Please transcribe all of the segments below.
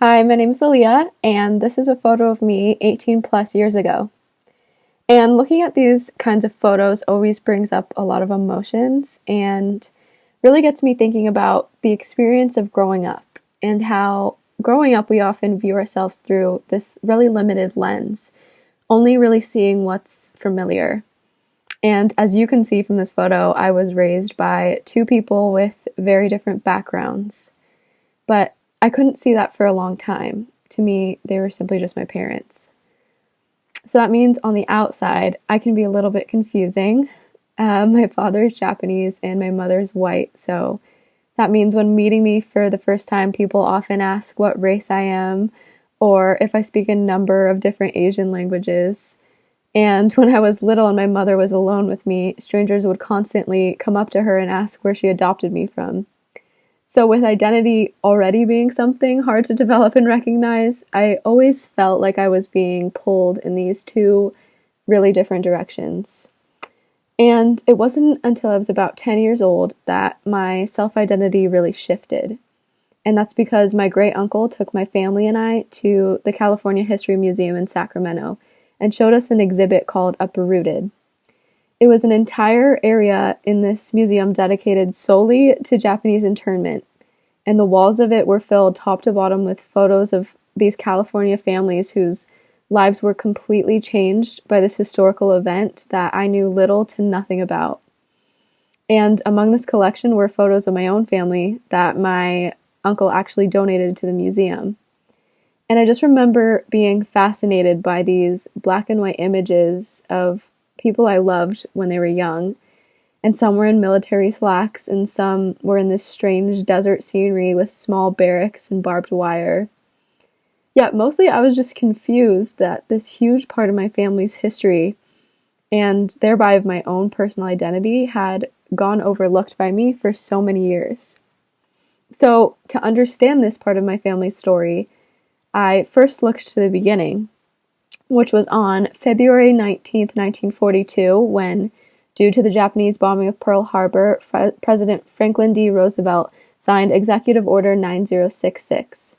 Hi, my name is Aaliyah, and this is a photo of me 18 plus years ago. And looking at these kinds of photos always brings up a lot of emotions and really gets me thinking about the experience of growing up and how growing up we often view ourselves through this really limited lens, only really seeing what's familiar. And as you can see from this photo, I was raised by two people with very different backgrounds. But I couldn't see that for a long time. To me, they were simply just my parents. So that means on the outside, I can be a little bit confusing. My father is Japanese and my mother's white, so that means when meeting me for the first time, people often ask what race I am or if I speak a number of different Asian languages. And when I was little and my mother was alone with me, strangers would constantly come up to her and ask where she adopted me from. So, with identity already being something hard to develop and recognize, I always felt like I was being pulled in these two really different directions. And it wasn't until I was about 10 years old that my self identity really shifted. And that's because my great uncle took my family and I to the California History Museum in Sacramento and showed us an exhibit called Uprooted. It was an entire area in this museum dedicated solely to Japanese internment, and the walls of it were filled top to bottom with photos of these California families whose lives were completely changed by this historical event that I knew little to nothing about. And among this collection were photos of my own family that my uncle actually donated to the museum. And I just remember being fascinated by these black and white images of people I loved when they were young, and some were in military slacks, and some were in this strange desert scenery with small barracks and barbed wire. Yet mostly I was just confused that this huge part of my family's history, and thereby of my own personal identity, had gone overlooked by me for so many years. So, to understand this part of my family's story, I first looked to the beginning, which was on February 19th, 1942, when, due to the Japanese bombing of Pearl Harbor, President Franklin D. Roosevelt signed Executive Order 9066.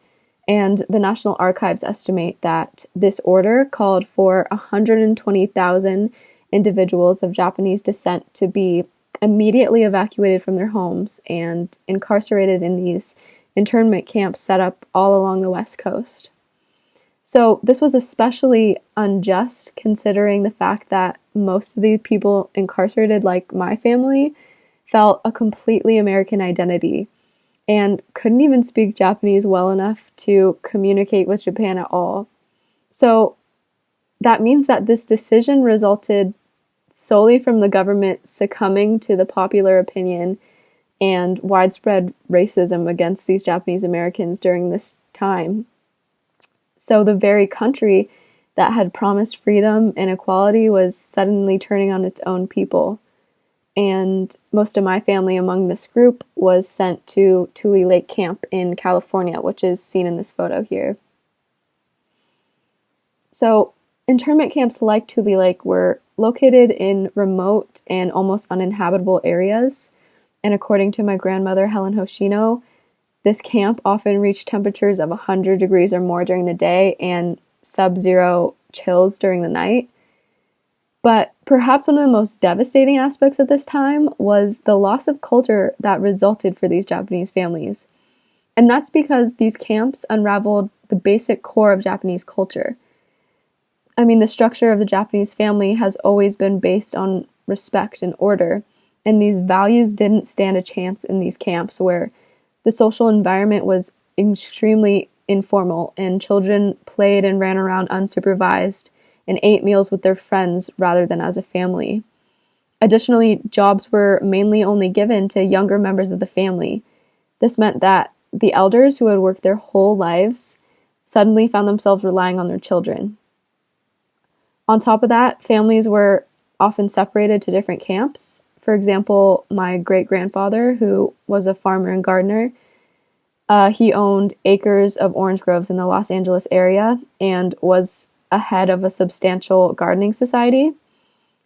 And the National Archives estimate that this order called for 120,000 individuals of Japanese descent to be immediately evacuated from their homes and incarcerated in these internment camps set up all along the West Coast. So this was especially unjust considering the fact that most of the people incarcerated, like my family, felt a completely American identity and couldn't even speak Japanese well enough to communicate with Japan at all. So that means that this decision resulted solely from the government succumbing to the popular opinion and widespread racism against these Japanese Americans during this time. So the very country that had promised freedom and equality was suddenly turning on its own people. And most of my family among this group was sent to Tule Lake Camp in California, which is seen in this photo here. So internment camps like Tule Lake were located in remote and almost uninhabitable areas. And according to my grandmother, Helen Hoshino, this camp often reached temperatures of 100 degrees or more during the day and sub-zero chills during the night. But perhaps one of the most devastating aspects of this time was the loss of culture that resulted for these Japanese families. And that's because these camps unraveled the basic core of Japanese culture. I mean, the structure of the Japanese family has always been based on respect and order, and these values didn't stand a chance in these camps where the social environment was extremely informal and children played and ran around unsupervised and ate meals with their friends rather than as a family. Additionally, jobs were mainly only given to younger members of the family. This meant that the elders who had worked their whole lives suddenly found themselves relying on their children. On top of that, families were often separated to different camps. For example, my great-grandfather, who was a farmer and gardener, he owned acres of orange groves in the Los Angeles area and was a head of a substantial gardening society.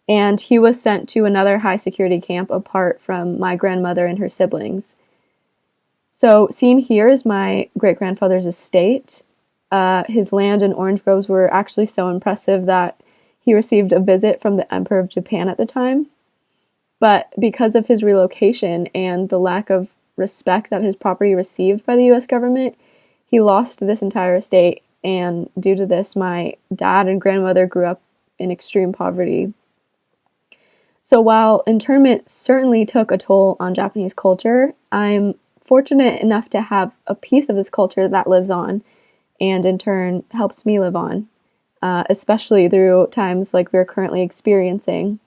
And he was sent to another high-security camp apart from my grandmother and her siblings. So seen here is my great-grandfather's estate, His land and orange groves were actually so impressive that he received a visit from the Emperor of Japan at the time. But because of his relocation and the lack of respect that his property received by the US government, he lost this entire estate. And due to this, my dad and grandmother grew up in extreme poverty. So while internment certainly took a toll on Japanese culture, I'm fortunate enough to have a piece of this culture that lives on and in turn helps me live on, especially through times like we're currently experiencing.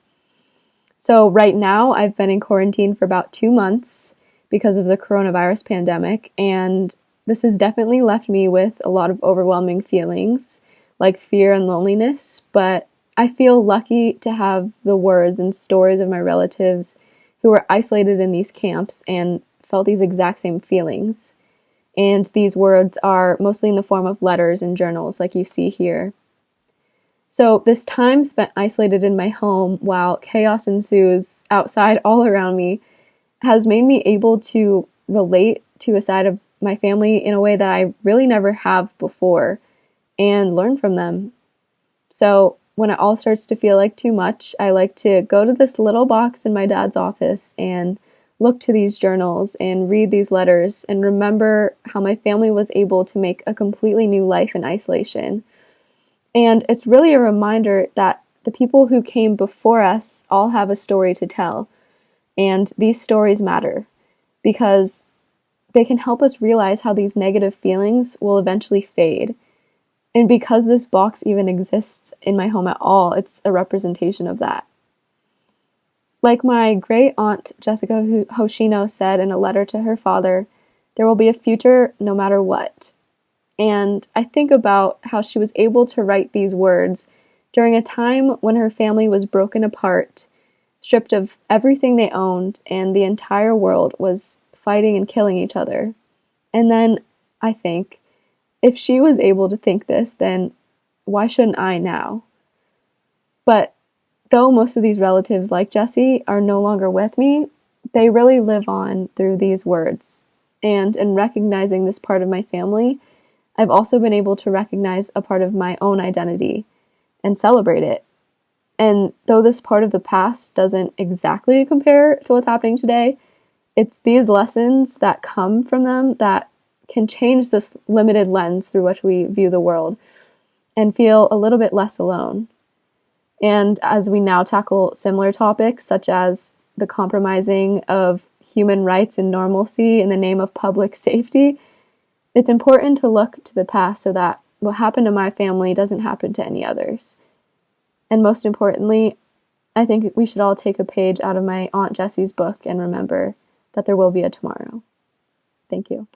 So right now, I've been in quarantine for about 2 months because of the coronavirus pandemic, and this has definitely left me with a lot of overwhelming feelings, like fear and loneliness, but I feel lucky to have the words and stories of my relatives who were isolated in these camps and felt these exact same feelings. And these words are mostly in the form of letters and journals, like you see here. So this time spent isolated in my home while chaos ensues outside all around me has made me able to relate to a side of my family in a way that I really never have before and learn from them. So when it all starts to feel like too much, I like to go to this little box in my dad's office and look to these journals and read these letters and remember how my family was able to make a completely new life in isolation. And it's really a reminder that the people who came before us all have a story to tell. And these stories matter because they can help us realize how these negative feelings will eventually fade. And because this box even exists in my home at all, it's a representation of that. Like my great aunt Jessica Hoshino said in a letter to her father, there will be a future no matter what. And I think about how she was able to write these words during a time when her family was broken apart, stripped of everything they owned, and the entire world was fighting and killing each other. And then I think, if she was able to think this, then why shouldn't I now? But though most of these relatives, like Jessie, are no longer with me, they really live on through these words. And in recognizing this part of my family, I've also been able to recognize a part of my own identity and celebrate it. And though this part of the past doesn't exactly compare to what's happening today, it's these lessons that come from them that can change this limited lens through which we view the world and feel a little bit less alone. And as we now tackle similar topics, such as the compromising of human rights and normalcy in the name of public safety, it's important to look to the past so that what happened to my family doesn't happen to any others. And most importantly, I think we should all take a page out of my Aunt Jessie's book and remember that there will be a tomorrow. Thank you.